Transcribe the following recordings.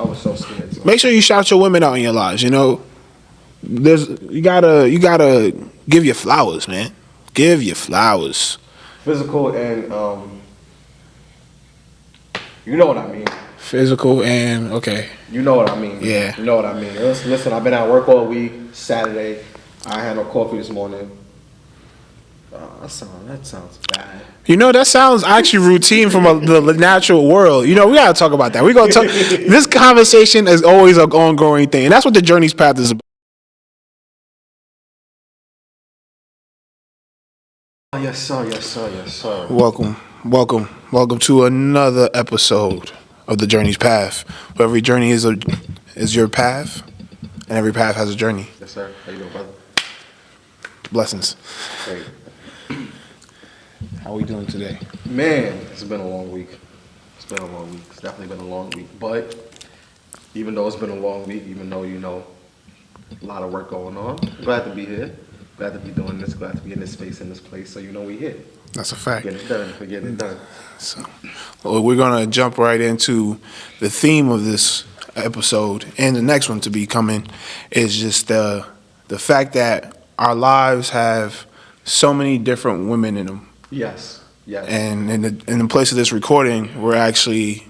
was so scared. So. Make sure you shout your women out in your lives. You know, you gotta give your flowers, man. Give your flowers. Physical and you know what I mean. Physical and okay. You know what I mean. Yeah. You know what I mean. Listen, I've been at work all week. Saturday, I had no coffee this morning. That sounds bad. You know, that sounds actually routine from the natural world. You know, we gotta talk about that. We gonna talk. This conversation is always an ongoing thing, and that's what the Journey's Path is about. Oh, yes, sir. Yes, sir. Yes, sir. Welcome to another episode of the Journey's Path. Where every journey is your path, and every path has a journey. Yes, sir. How you doing, brother? Blessings. Great. How are we doing today? Man, it's been a long week. It's definitely been a long week. But even though it's been a long week, even though you know a lot of work going on, glad to be here. Glad to be doing this. Glad to be in this space, in this place. So you know we here. That's a fact. Get it done. We're getting it done. So, well, we're gonna jump right into the theme of this episode, and the next one to be coming is just the fact that our lives have so many different women in them. Yes. Yes. And in the place of this recording, we're actually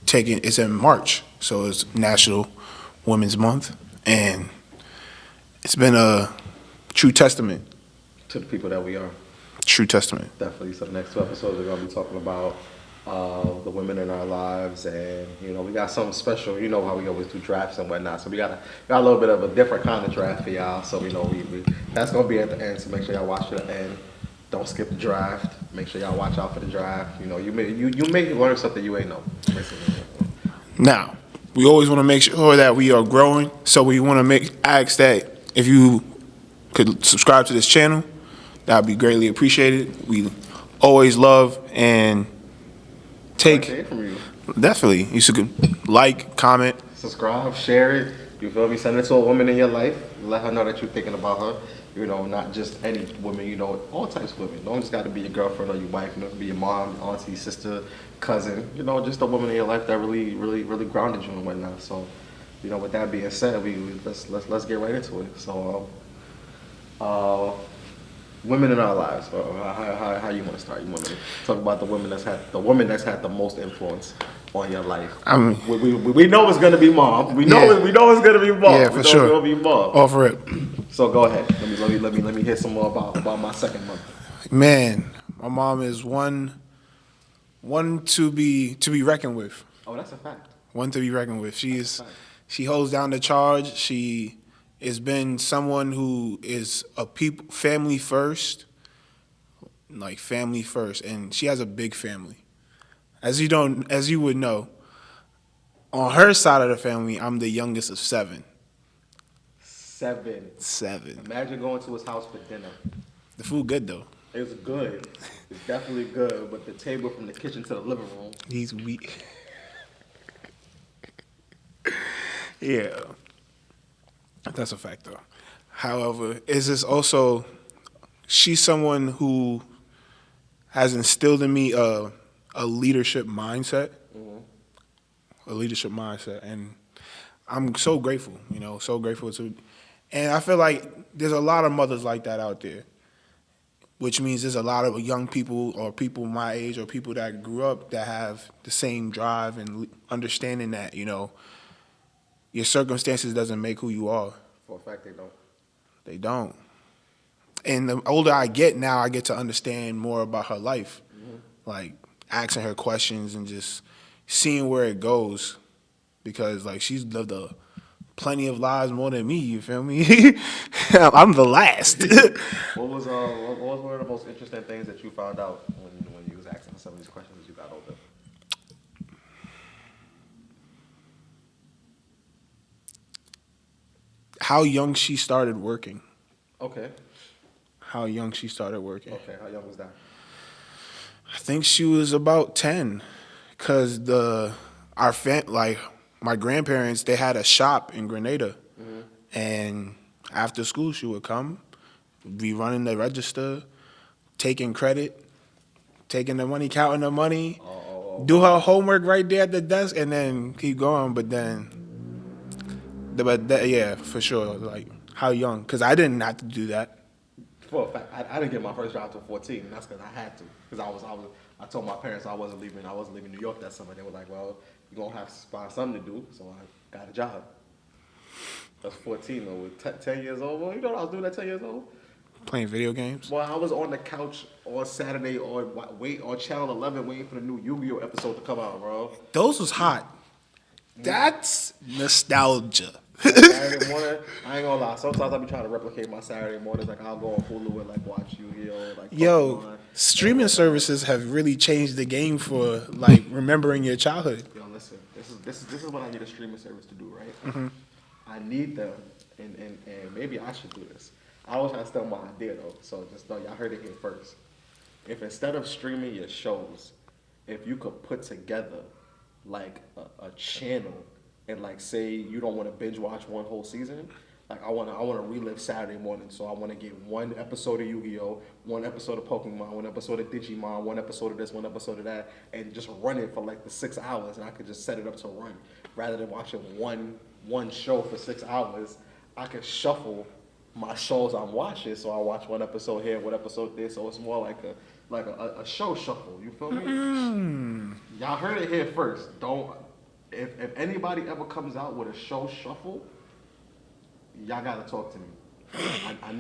it's in March, so it's National Women's Month, and it's been a true testament. To the people that we are. True testament. Definitely. So the next 2 episodes we're gonna be talking about the women in our lives, and you know we got something special. You know how we always do drafts and whatnot, so we got a little bit of a different kind of draft for y'all. So we know we that's gonna be at the end. So make sure y'all watch to the end. Don't skip the draft. Make sure y'all watch out for the draft. You know you may learn something you ain't know. Now, we always want to make sure that we are growing, so we want to ask that if you could subscribe to this channel, that would be greatly appreciated. We always love and take. From you. Definitely, you should like, comment, subscribe, share it. You feel me? Send it to a woman in your life. Let her know that you're thinking about her. You know, not just any woman. You know, all types of women. Don't just got to be your girlfriend or your wife. You know, it could be your mom, auntie, sister, cousin. You know, just a woman in your life that really, really, really grounded you and whatnot. So, you know, with that being said, let's get right into it. So, women in our lives. How you want to start? You want to talk about the woman that's had the most influence on your life? I mean, we know it's gonna be mom. We know it's gonna be mom. Yeah, for sure. It's gonna be mom. Offer it. So go ahead. Let me hear some more about my second mother. Man, my mom is one to be reckoned with. Oh, that's a fact. One to be reckoned with. She holds down the charge. She has been someone who is family first, and she has a big family. As you would know, on her side of the family, I'm the youngest of seven. Seven. Imagine going to his house for dinner. The food good though. It's good. It's definitely good, but the table from the kitchen to the living room. He's weak. Yeah. That's a fact, though. However, she's someone who has instilled in me a leadership mindset. Mm-hmm. A leadership mindset. And I'm so grateful, and I feel like there's a lot of mothers like that out there, which means there's a lot of young people or people my age or people that grew up that have the same drive and understanding that, your circumstances doesn't make who you are. For a fact, they don't. They don't. And the older I get now, I get to understand more about her life. Mm-hmm. Like asking her questions and just seeing where it goes. Because like she's lived plenty of lives more than me, you feel me? I'm the last. What was one of the most interesting things that you found out when you was asking some of these questions as you got older? How young she started working. Okay. How young she started working. Okay, how young was that? I think she was about 10, because my grandparents, they had a shop in Grenada, mm-hmm. and after school she would come, be running the register, taking credit, taking the money, counting the money. Oh, do her homework right there at the desk and then keep going. But then, yeah, for sure. Like, how young? Because I didn't have to do that. For a fact, I didn't get my first job till 14, and that's because I had to. Because I told my parents I wasn't leaving New York that summer. They were like, well, you're going to have to find something to do. So I got a job. I was 14 though, with 10 years old. Well, you know what I was doing at 10 years old? Playing video games. Well, I was on the couch on Saturday on Channel 11 waiting for the new Yu-Gi-Oh episode to come out, bro. Those was hot. That's nostalgia. Saturday morning, I ain't gonna lie. Sometimes I be trying to replicate my Saturday mornings. Like I'll go on Hulu and like watch Yu-Gi-Oh. Like Yo, Pokemon. streaming services have really changed the game for like remembering your childhood. Yo, listen. This is what I need a streaming service to do, right? I need them, and maybe I should do this. I was trying to steal my idea though, so just know y'all heard it here first. If instead of streaming your shows, if you could put together like a channel and like say you don't want to binge watch one whole season, like I wanna relive Saturday morning, so I wanna get one episode of Yu-Gi-Oh, one episode of Pokemon, one episode of Digimon, one episode of this, one episode of that, and just run it for like the 6 hours, and I could just set it up to run rather than watching one show for 6 hours. I could shuffle my shows I'm watching, so I watch one episode here, one episode there, so it's more like a show shuffle. You feel me? Y'all heard it here first. Don't if anybody ever comes out with a show shuffle, y'all gotta talk to me. I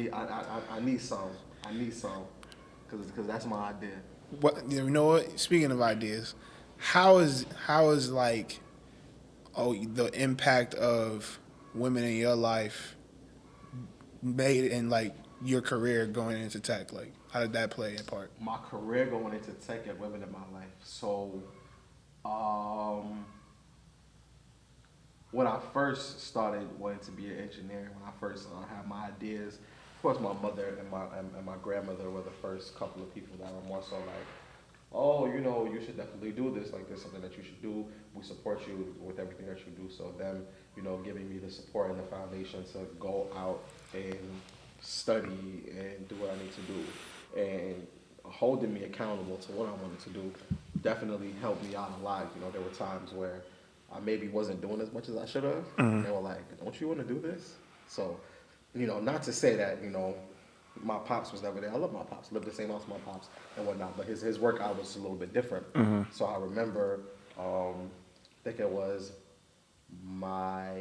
need some. I need some, cause that's my idea. What you know? What? Speaking of ideas, how is like the impact of women in your life made in like your career going into tech? Like, how did that play a part? My career going into tech and women in my life. So, when I first started wanting to be an engineer, when I first had my ideas, of course, my mother and my grandmother were the first couple of people that were more so like, oh, you know, you should definitely do this. Like, there's something that you should do. We support you with everything that you do. So them, you know, giving me the support and the foundation to go out and study and do what I need to do, and holding me accountable to what I wanted to do definitely helped me out a lot. You know, there were times where I maybe wasn't doing as much as I should have. They were like, don't you want to do this? So, you know, not to say that, you know, my pops was never there. I love my pops. Lived the same house with my pops and whatnot. But his work hours was a little bit different. So I remember, I think it was my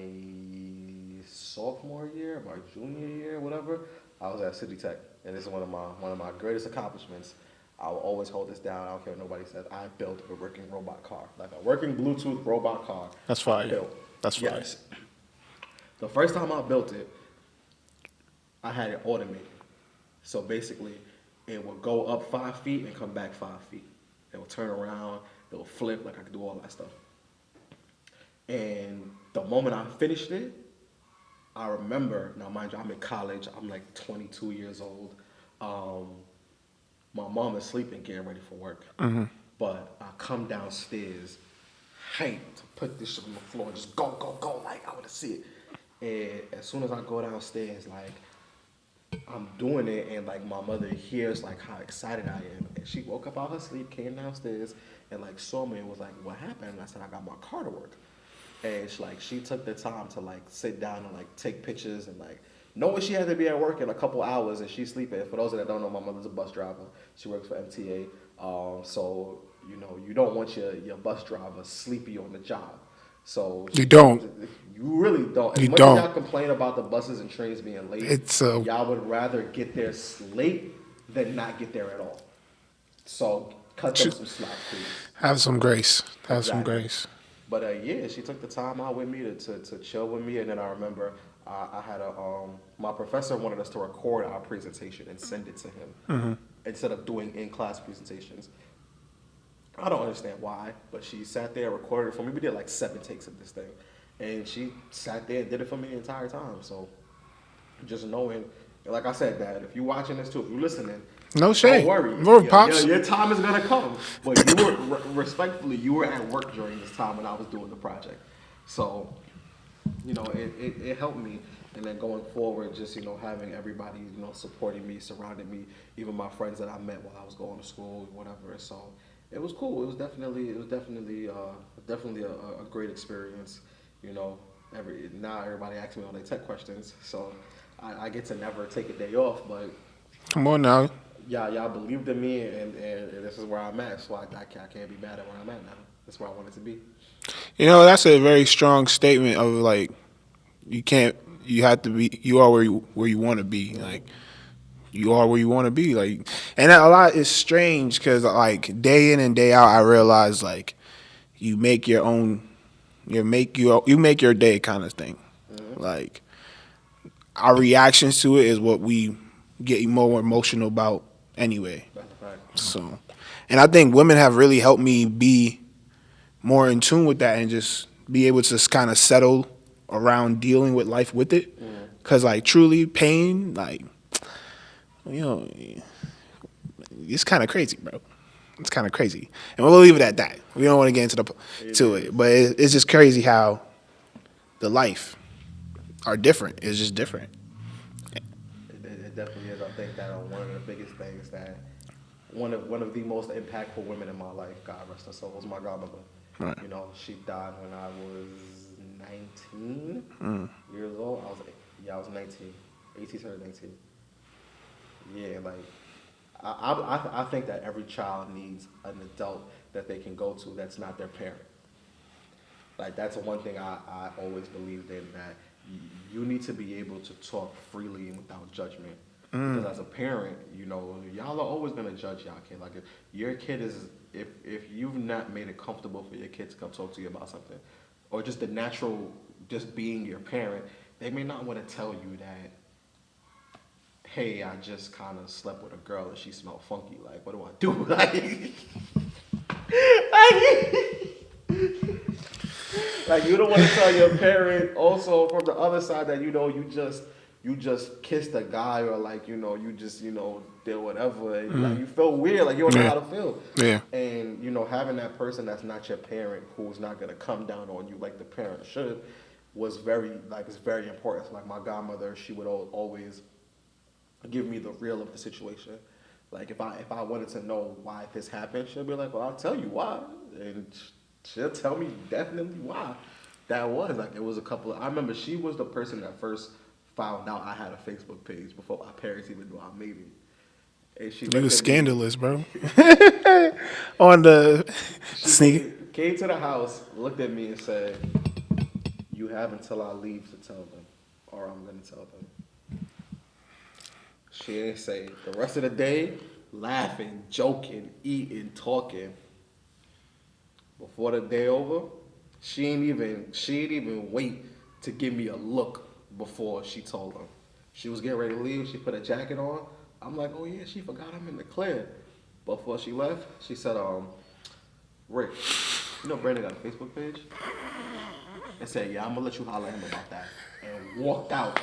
sophomore year, my junior year, whatever. I was at City Tech, and this is one of my greatest accomplishments. I will always hold this down. I don't care what nobody says. I built a working robot car, like a working Bluetooth robot car. That's fire. Built. That's fire. Yes. The first time I built it, I had it automated. So basically, it would go up 5 feet and come back 5 feet. It would turn around, it would flip, like I could do all that stuff. And the moment I finished it, I remember, now mind you, I'm in college, I'm like 22 years old. My mom is sleeping, getting ready for work. But I come downstairs, hyped to put this shit on the floor, just go, like I want to see it. And as soon as I go downstairs, like, I'm doing it, and like my mother hears like how excited I am, and she woke up out her sleep, came downstairs, and like saw me and was like, "What happened?" And I said, "I got my car to work." And she took the time to like sit down and like take pictures, and like knowing she had to be at work in a couple hours and she's sleeping. For those that don't know, my mother's a bus driver. She works for MTA. So you know you don't want your bus driver sleepy on the job. So You don't. You really don't. As You much don't. as y'all complain about the buses and trains being late, It's y'all would rather get there late than not get there at all. So cut them some slack, please. have some grace. Have some Exactly. grace. But yeah, she took the time out with me to chill with me, and then I remember I had my professor wanted us to record our presentation and send it to him instead of doing in-class presentations. I don't understand why, but she sat there, recorded it for me. We did like 7 takes of this thing, and she sat there and did it for me the entire time. So just knowing, like I said, Dad, if you're watching this too, if you're listening, No shade. don't worry. No, Pops. Your time is gonna come. But you were respectfully, you were at work during this time when I was doing the project. So, you know, it helped me. And then going forward, just, you know, having everybody, you know, supporting me, surrounding me, even my friends that I met while I was going to school, whatever. So It was cool. Definitely a great experience. You know, now everybody asks me all their tech questions, so I get to never take a day off. But Come on now. y'all believed in me, and this is where I'm at. So I can't be mad at where I'm at now. That's where I wanted to be. You know, that's a very strong statement of like you can't. You have to be. You are where you want to be. Like you are where you want to be. Like, and a lot is strange because like day in and day out, I realize like you make your own. You make your day kind of thing. Like our reactions to it is what we get more emotional about anyway. That's a fact. So, and I think women have really helped me be more in tune with that and just be able to kind of settle around dealing with life with it. Cause like truly pain, like, you know, it's kind of crazy, bro. It's kind of crazy, and we'll leave it at that. We don't want to get into it, but it's just crazy how the life are different. It's just different. It definitely is. I think that one of the biggest things that one of the most impactful women in my life, God rest her soul, was my godmother. Right. You know, she died when I was 19 years old. I was 19, 18 to 19. Yeah, like I think that every child needs an adult that they can go to that's not their parent. Like that's one thing I always believed in, that you need to be able to talk freely and without judgment. Because as a parent, you know, y'all are always gonna judge y'all kid. Like if your kid is, if you've not made it comfortable for your kid to come talk to you about something, or just the natural, just being your parent, they may not want to tell you that, hey, I just kind of slept with a girl and she smelled funky. Like, what do I do? Like you don't want to tell your parent also from the other side that, you know, you just kissed a guy, or like, you know, you just, you know, did whatever, and like you feel weird, like you don't know how to feel. Yeah. And you know, having that person that's not your parent, who's not gonna come down on you like the parent should, was it's very important. So like my godmother, she would always give me the real of the situation. Like if I wanted to know why this happened, she'll be like, well, I'll tell you why, and she'll tell me definitely why that was. Like it was I remember she was the person that first found out I had a Facebook page before my parents even knew I made it. And she You was looked at me. scandalous, bro. On the sneak. Came to the house, looked at me and said, you have until I leave to tell them, or I'm going to tell them. She didn't say the rest of the day, laughing, joking, eating, talking. Before the day over, she didn't even wait to give me a look before she told them. She was getting ready to leave. She put a jacket on. I'm like, oh yeah, she forgot I'm in the clear. Before she left, she said, Rick, you know Brandon got a Facebook page? And said, yeah, I'm gonna let you holler at him about that. And walked out.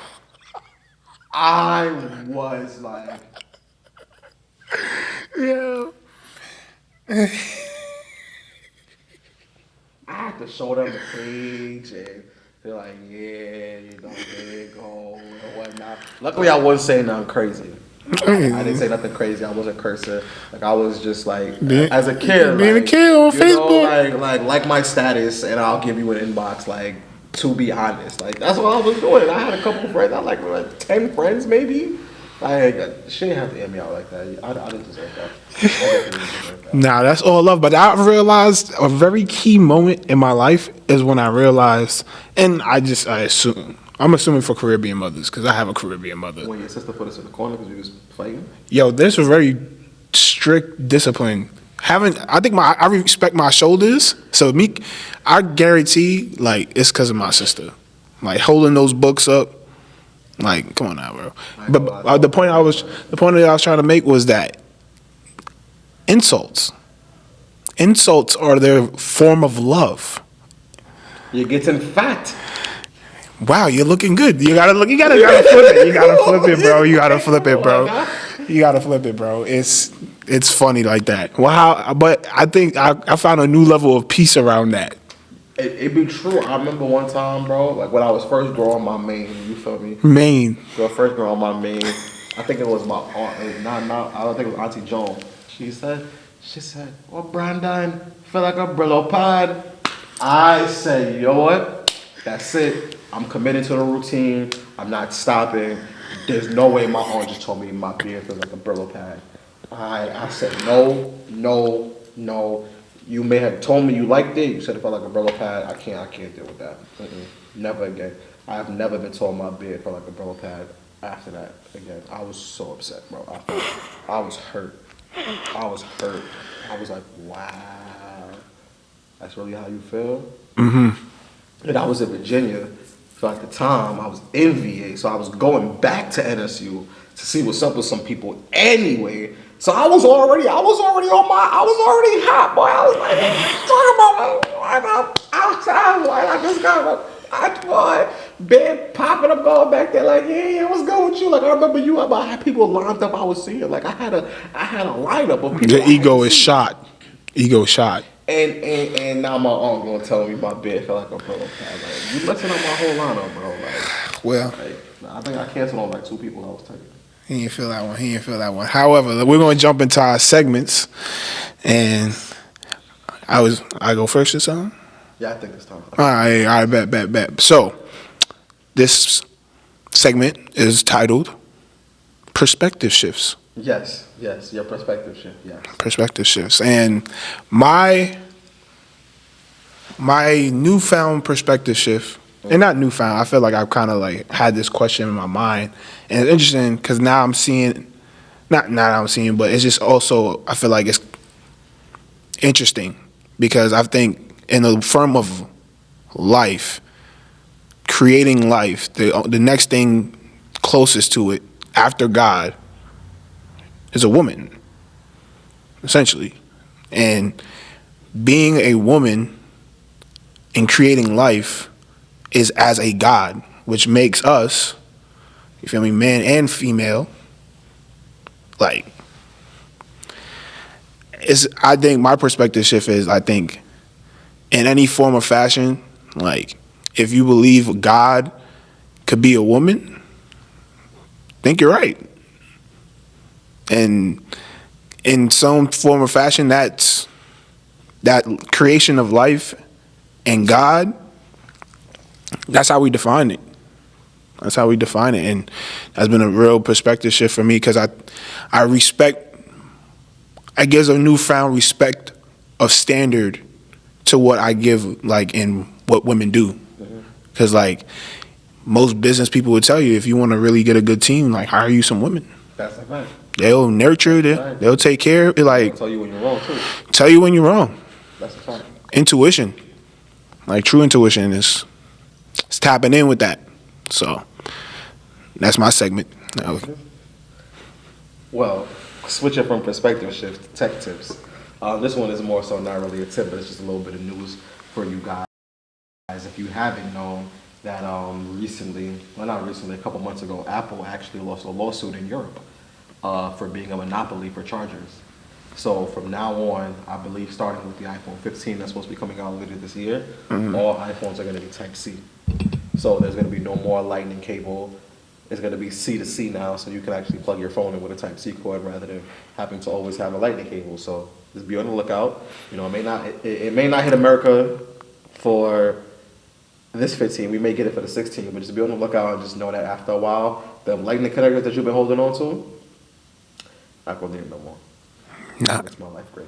I was like, Yeah. I had to show them the page, and they're like, yeah, you know, there you go, and whatnot. Luckily, I wasn't saying nothing crazy. I didn't say nothing crazy. I wasn't cursing. Like I was just like, as a kid, being like, a kid on you Facebook. know, like my status, and I'll give you an inbox. Like, to be honest, like that's what I was doing. I had a couple friends. I had like 10 friends maybe. Like she didn't have to air me out like that. I didn't deserve that. I definitely didn't deserve that. Nah, that's all love. But I realized a very key moment in my life is when I realized, and I assume, I'm assuming for Caribbean mothers, because I have a Caribbean mother. When your sister put us in the corner because we was fighting. Yo, there's a very strict discipline. I respect my shoulders. So I guarantee, like, it's because of my sister. Like, holding those books up. Like, come on now, bro. But the point that I was trying to make was that insults are their form of love. You're getting fat. Wow, you're looking good. You gotta flip it. You gotta flip it, bro. You gotta flip it, bro. You gotta flip it, bro. It's funny like that. Wow, but I think I found a new level of peace around that. It be true. I remember one time, bro, like when I was first growing my mane, you feel me? Maine. First growing my mane, I think it was my aunt. I don't think it was Auntie Joan. She said, She said, "Well, Brandon, feel like a Brillo pad." I said, "You know what? That's it. I'm committed to the routine. I'm not stopping. There's no way my aunt just told me my beard feels like a Brillo pad." I said, "No, no, no. You may have told me you liked it. You said it felt like a Brillo pad. I can't deal with that. Never again. I have never been told my beard felt like a Brillo pad after that again." I was so upset, bro. I was hurt. I was hurt. I was like, wow, that's really how you feel? And I was in Virginia. So at the time, I was in VA. So I was going back to NSU to see what's up with some people anyway. So I was already hot, boy. I was like, what you talking about, man? I just got boy, bed popping up, going back there like, yeah, what's good with you? Like, I remember you, I had people lined up, I was seeing, like, I had a lineup of people. The ego is shot. Ego shot. And now my aunt gonna tell me my bed felt like a pillow pad. Like, you messing up my whole lineup, bro. Well, I think I canceled on like 2 people I was taking. he didn't feel that one. However, we're going to jump into our segments, and I go first this time? Yeah, I think it's time. All right, bet. So, this segment is titled Perspective Shifts. Yes, your perspective shift, yes. Perspective shifts. And my newfound perspective shift, and not newfound, I feel like I've kind of like had this question in my mind. And it's interesting because now I'm seeing, not now I'm seeing, but it's just also, I feel like it's interesting because I think in the form of life, creating life, the next thing closest to it after God is a woman, essentially. And being a woman and creating life is as a God, which makes us, you feel me, man and female, like, I think my perspective shift is, I think, in any form of fashion, like, if you believe God could be a woman, I think you're right. And in some form or fashion, that creation of life and God, that's how we define it. That's how we define it. And that's been a real perspective shift for me because I respect, I give a newfound respect of standard to what I give, like, in what women do. Because, like, most business people would tell you, if you want to really get a good team, like, hire you some women. That's a fact. They'll nurture, they'll take care of it. Like, Tell you when you're wrong, too. Tell you when you're wrong. That's a fact. Intuition. Like, true intuition is tapping in with that. So, that's my segment. Well, switching from perspective shift, tech tips. This one is more so not really a tip, but it's just a little bit of news for you guys. If you haven't known that a couple months ago, Apple actually lost a lawsuit in Europe for being a monopoly for chargers. So from now on, I believe starting with the iPhone 15 that's supposed to be coming out later this year, all iPhones are going to be Type-C. So there's going to be no more lightning cable. It's going to be C to C now, so you can actually plug your phone in with a Type-C cord rather than having to always have a lightning cable. So just be on the lookout. You know, it may not hit America for this 15. We may get it for the 16, but just be on the lookout and just know that after a while, the lightning connectors that you've been holding on to, not going to need them no more. Nah. It's my life great.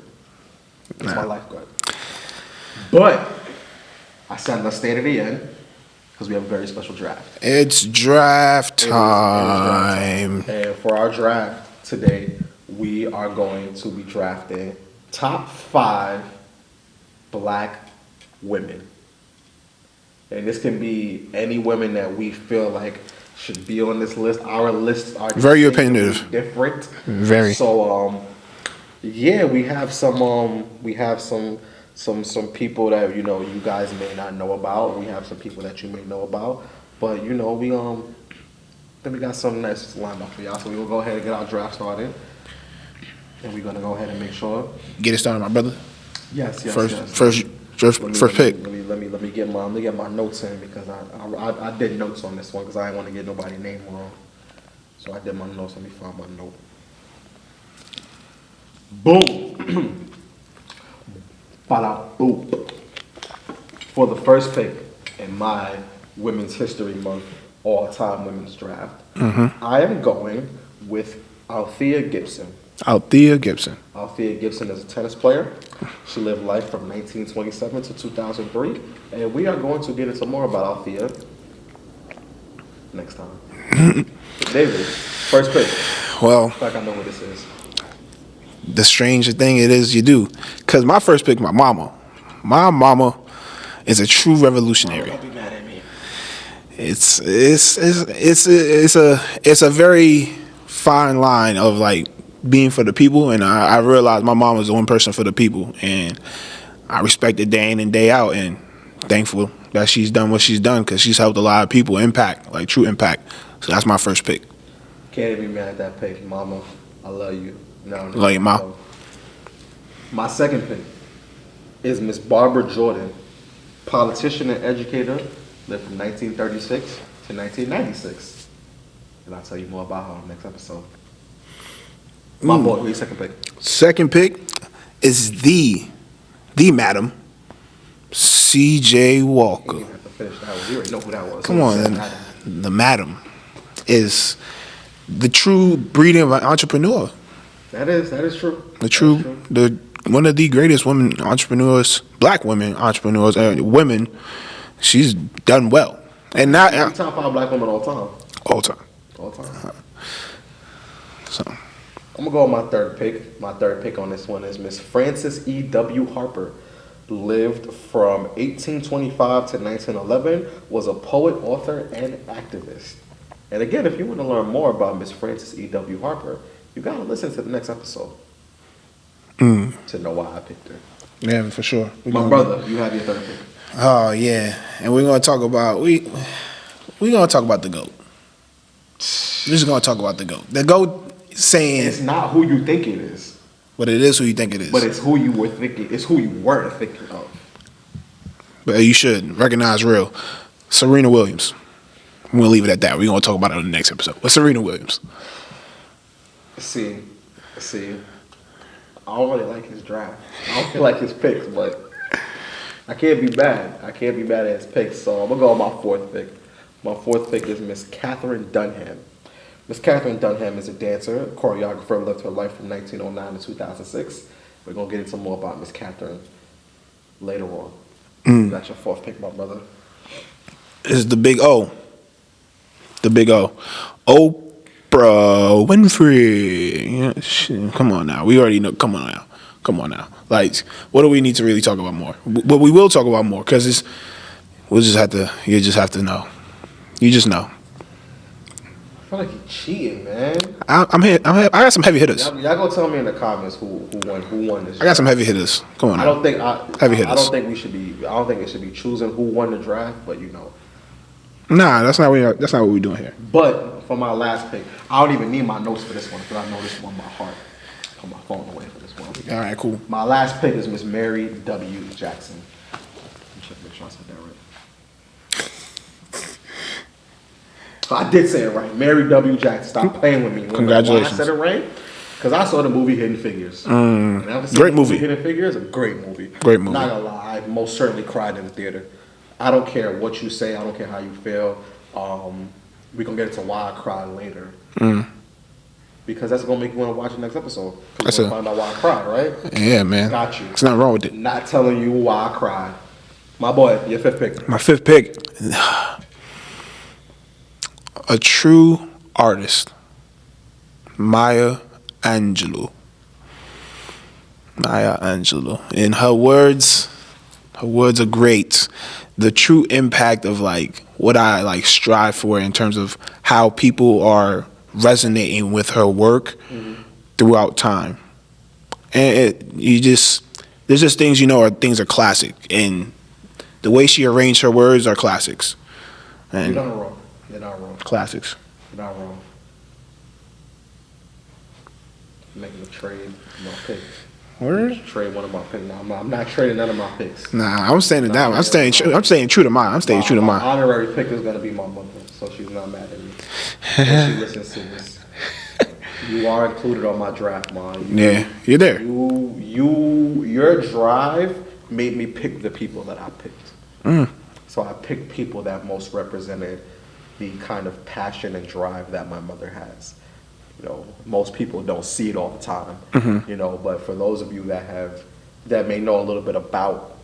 It's my life good. But I said let's stay to the end because we have a very special draft. It's draft time. And for our draft today, we are going to be drafting top 5 black women. And this can be any women that we feel like should be on this list. Our lists are very opinionative, different. Very. So yeah, we have some people that you guys may not know about. We have some people that you may know about, but we then we got something nice lined up for y'all. So we will go ahead and get our draft started, and we're gonna go ahead and make sure get it started, my brother. Yes. First pick. Let me get my notes in because I did notes on this one because I didn't want to get nobody's name wrong. So I did my notes. Let me find my note. Boom. Bada boop. For the first pick in my Women's History Month all-time women's draft, I am going with Althea Gibson. Althea Gibson. Althea Gibson is a tennis player. She lived life from 1927 to 2003, and we are going to get into more about Althea next time. David, first pick. Well, Like I know what this is. the stranger thing it is you do, because my first pick, my mama. My mama is a true revolutionary. Don't be mad at me. It's a very fine line of like being for the people, and I realized my mom was the one person for the people, and I respect it day in and day out, and thankful that she's done what she's done because she's helped a lot of people impact, like true impact. So that's my first pick. Can't be mad at that pick, Mama. I love you. No, Love you, Ma. My second pick is Miss Barbara Jordan, politician and educator, lived from 1936 to 1996. And I'll tell you more about her on the next episode. My boy, who's your second pick? Second pick is the madam, C.J. You Walker. didn't have to finish that one. You already know who that was. Come Who on, said then. that? The madam is the true breeding of an entrepreneur. That is true. The true, one of the greatest women entrepreneurs, black women entrepreneurs, and women. She's done well, and now Top 5 black women all time. all time. All time. So I'm gonna go with my third pick. My third pick on this one is Miss Frances E.W. Harper. Lived from 1825 to 1911. Was a poet, author, and activist. And again, if you want to learn more about Miss Frances E.W. Harper, you gotta listen to the next episode to know why I picked her. yeah, for sure. My brother, you have your third pick. Oh yeah, and we're gonna talk about we're gonna talk about the GOAT. We're just gonna talk about the GOAT. The GOAT saying, It's not who you think it is, but it is who you think it is. but it's who you were thinking. It's who you weren't thinking of. But you should recognize real. Serena Williams. We're gonna leave it at that. We're gonna talk about it on the next episode. But Serena Williams. See, I don't really like his draft. I don't really like his picks, but I can't be bad. I can't be mad at his picks, so I'm gonna go with my fourth pick. My fourth pick is Miss Catherine Dunham. Miss Catherine Dunham is a dancer, choreographer, lived her life from 1909 to 2006. We're gonna get into more about Miss Catherine later on. That's your fourth pick, my brother. Is the big O. The big O. Oprah Winfrey. Yeah, shit, come on now. We already know. Come on now. Like, what do we need to really talk about more? But we will talk about more because you just have to know. You just know. I feel like you're cheating, man. I'm here. I got some heavy hitters. Y'all gonna tell me in the comments who won this. I got some heavy hitters. Come on now. I don't think Heavy I hitters. don't think we should be. I don't think it should be choosing who won the draft, but you know. Nah, that's not what we're doing here. But for my last pick, I don't even need my notes for this one because I know this one by heart. Put my phone away for this one. All right, cool. My last pick is Miss Mary W. Jackson. Let me check, make sure I said that right. So I did say it right. Mary W. Jackson. Stop playing with me. Congratulations. Why I said it right? Because I saw the movie Hidden Figures. And ever since Great the movie. Hidden Figures, a great movie. Great movie. Not gonna lie, I most certainly cried in the theater. I don't care what you say. I don't care how you feel. We're gonna get into why I cried later. Because that's gonna make you want to watch the next episode. That's Because it. we're gonna find out why I cried, right? Yeah, man. Got you. There's nothing wrong with it. Not telling you why I cried. My boy, your fifth pick. My fifth pick. A true artist. Maya Angelou. Maya Angelou. And her words are great. The true impact of like what I like strive for in terms of how people are resonating with her work throughout time. And there's just things things are classic, and the way she arranged her words are classics. You're And not wrong. You're not wrong. classics. You're not wrong. Making a trade, my pick. Word? Trade one of my picks. No, I'm not trading none of my picks. Nah, I'm standing down. I'm staying true. I'm staying true to mine. I'm staying true to My mine. honorary pick is gonna be my mother, so she's not mad at me. When she listens to this. You are included on my draft, Mom. Yeah, you're there. Your drive made me pick the people that I picked. So I picked people that most represented the kind of passion and drive that my mother has. You know, most people don't see it all the time. You know, but for those of you that may know a little bit about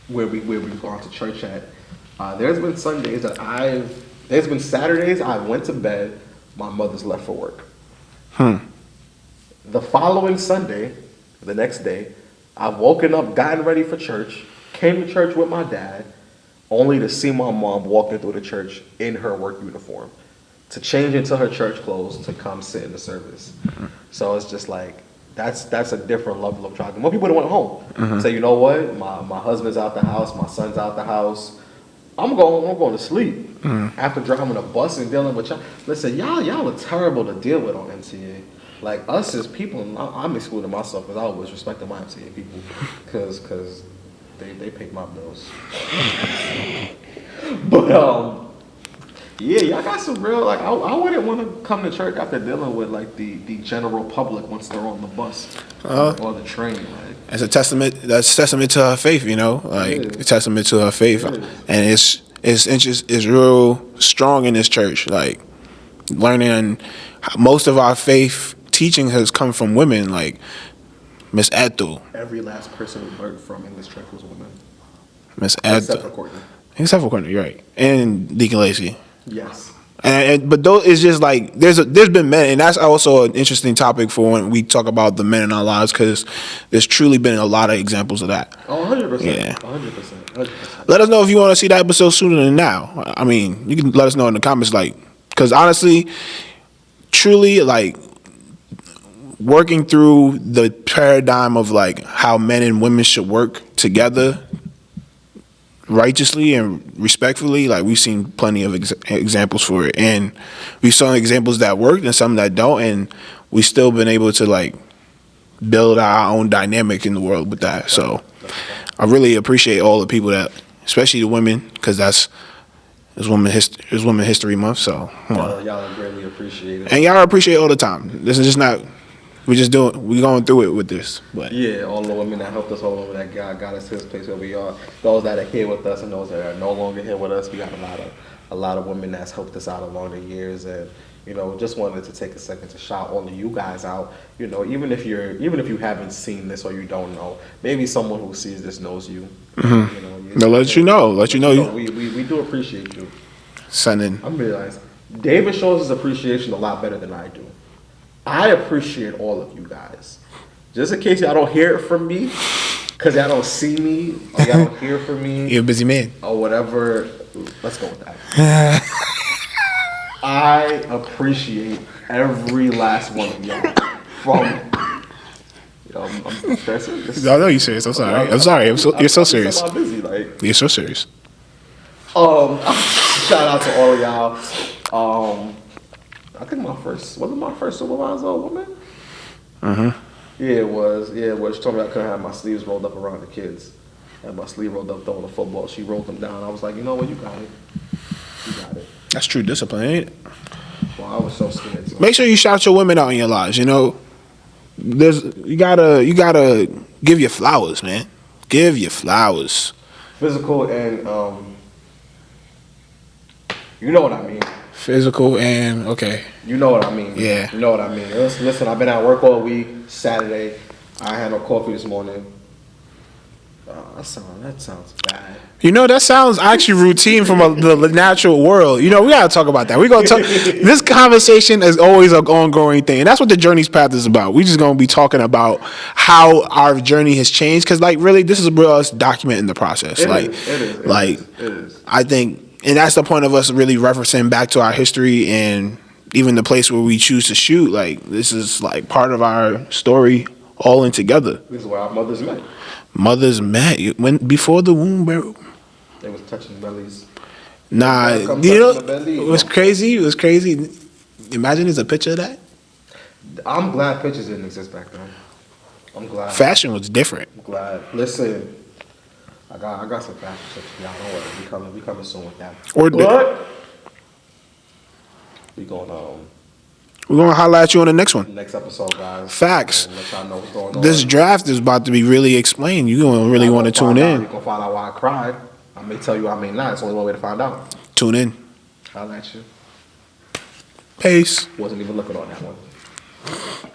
where we've gone to church at, there's been Sundays there's been Saturdays I went to bed, my mother's left for work. The following Sunday, the next day, I've woken up, gotten ready for church, came to church with my dad, only to see my mom walking through the church in her work uniform, to change into her church clothes to come sit in the service. So it's just like, that's a different level of drive. More people that went home. Say, you know what, my husband's out the house, my son's out the house, I'm going to sleep. After driving a bus and dealing with y'all. Listen, y'all are terrible to deal with on MTA. Like, us as people, I'm excluding myself because I always respected my MTA people because they pay my bills. But, yeah, y'all got some real, like, I wouldn't want to come to church after dealing with, like, the general public once they're on the bus or the train. Like, That's testament to her faith, you know, like a testament to her faith, and it's real strong in this church. Like learning, most of our faith teaching has come from women, like Miss Ethel. Every last person we learned from in this church was a woman. Miss Ethel. Except for Courtney. Except for Courtney, you're right, and Deacon Lacey. Yes. But those, it's just like there's been men, and that's also an interesting topic for when we talk about the men in our lives, because there's truly been a lot of examples of that. Oh, 100%. Yeah. 100%. Let us know if you want to see that episode sooner than now. I mean, you can let us know in the comments, like, because honestly, truly, like, working through the paradigm of like how men and women should work together righteously and respectfully, like we've seen plenty of examples for it, and we've seen examples that worked and some that don't, and we still been able to like build our own dynamic in the world with that. So I really appreciate all the people that, especially the women, because it's Women History Month. So y'all greatly appreciate it, and y'all appreciate all the time. This is just not. We're going through it with this. But yeah, all the women that helped us, all the women that got us to this place where we are, those that are here with us and those that are no longer here with us, we got a lot of women that's helped us out along the years, and you know, just wanted to take a second to shout all of you guys out. You know, even if you haven't seen this or you don't know, maybe someone who sees this knows you. You know, they'll let you know. We do appreciate you. Sending. I'm realizing David shows his appreciation a lot better than I do. I appreciate all of you guys. Just in case y'all don't hear it from me, because y'all don't see me, or y'all don't hear from me. You're a busy man. Or whatever. Let's go with that. I appreciate every last one of y'all. I'm stressing. No, you're serious. I'm sorry. You're so serious. I'm busy. Like, You're so serious. Shout out to all of y'all. I think was it my first supervisor a woman? Yeah, it was. She told me I couldn't have my sleeves rolled up around the kids. I had my sleeve rolled up throwing the football. She rolled them down. I was like, you know what, you got it. You got it. That's true discipline, ain't it? Well, I was so scared too. Make sure you shout your women out in your lives, you know. You gotta give your flowers, man. Give your flowers. Physical and you know what I mean. Physical and okay. You know what I mean. Yeah. You know what I mean. Listen, I've been at work all week. Saturday, I had no coffee this morning. That sounds bad. You know, that sounds actually routine from the natural world. You know, we gotta talk about that. We gonna talk. This conversation is always an ongoing thing, and that's what the Journey's Path is about. We just gonna be talking about how our journey has changed, because, like, really, this is us documenting the process. It is. I think, and that's the point of us really referencing back to our history and even the place where we choose to shoot. Like, this is like part of our story, all in together. This is where our mothers met. Mothers met before the womb, bro. They was touching bellies. Nah, you know, it was crazy. It was crazy. Imagine there's a picture of that. I'm glad pictures didn't exist back then. I'm glad. Fashion was different. I'm glad. Listen, I got some fashion tips for y'all. Don't worry, we coming soon with that. What? We going We're gonna holler at you on the next one. Next episode, guys. Facts. And let y'all know what's going on. This draft is about to be really explained. You gonna really want to tune in. You gonna find out why I cried. I may tell you, I may not. It's only one way to find out. Tune in. Holla at you. Peace. Wasn't even looking on that one.